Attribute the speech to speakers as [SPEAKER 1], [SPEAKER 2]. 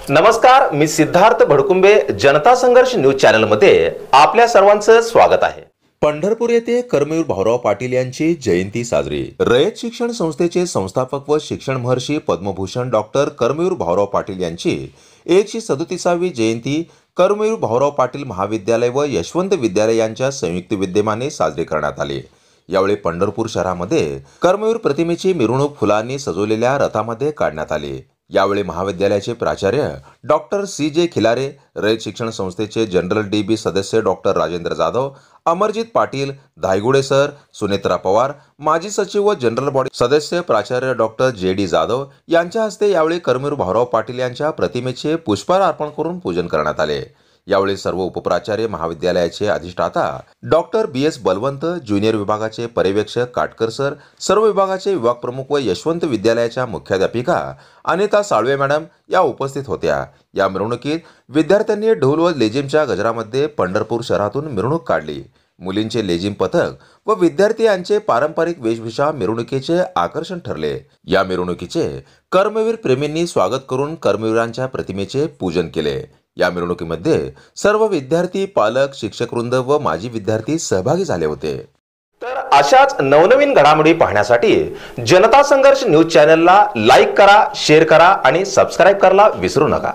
[SPEAKER 1] नमस्कार, मी सिद्धार्थ भडकुंबे जनता संघर्ष news channel मध्ये आपल्या सर्वांचं स्वागत आहे। पंढरपूर येथे कर्मवीर भाऊराव पाटील यांची जयंती साजरी। रयत शिक्षण संस्थेचे संस्थापक व शिक्षण महर्षी पद्मभूषण डॉक्टर कर्मवीर भाऊराव पाटील यांची 137वी जयंती कर्मवीर भाऊराव पाटील महाविद्यालय व यशवंत विद्यालय यांच्या संयुक्त विद्यमाने साजरी करण्यात आली। यावेळी पंढरपूर शहरामध्ये कर्मवीर प्रतिमेची मिरवणूक फुलांनी सजवलेल्या रथामध्ये काढण्यात आली। यावेळी महाविद्यालयाचे प्राचार्य डॉक्टर CJ खिलारे, रयत शिक्षण संस्थेचे जनरल DB सदस्य डॉक्टर राजेंद्र जाधव, अमरजीत पाटील, धायगुडे सर, सुनेत्रा पवार, माजी सचिव व जनरल बॉडी सदस्य प्राचार्य डॉक्टर JD जाधव यांच्या हस्ते यावेळी कर्मवीर भाऊराव पाटील यांच्या प्रतिमेचे पुष्पहार अर्पण करून पूजन करण्यात आले। यावेळी सर्व उपप्राचार्य, महाविद्यालयाचे अधिष्ठाता डॉक्टर BS बलवंत, ज्युनियर विभागाचे पर्यवेक्षक काटकर सर, सर्व विभागाचे विभाग प्रमुख व यशवंत विद्यालयाच्या मुख्याध्यापिका अनिता साळवे मॅडम या उपस्थित होत्या। या मिरवणुकीत विद्यार्थ्यांनी ढोल व लेझिमच्या गजरामध्ये पंढरपूर शहरातून मिरवणूक काढली। मुलींचे लेझिम पथक व विद्यार्थी यांचे पारंपरिक वेशभूषा मिरवणुकीचे आकर्षण ठरले। या मिरवणुकीचे कर्मवीर प्रेमींनी स्वागत करून कर्मवीरांच्या प्रतिमेचे पूजन केले। या मिरवणुकीमध्ये सर्व विद्यार्थी, पालक, शिक्षकवृंद व माजी विद्यार्थी सहभागी झाले होते। तर अशाच नवनवीन घडामोडी पाहण्यासाठी जनता संघर्ष न्यूज चॅनलला लाईक करा, शेअर करा आणि सबस्क्राइब करायला विसरू नका।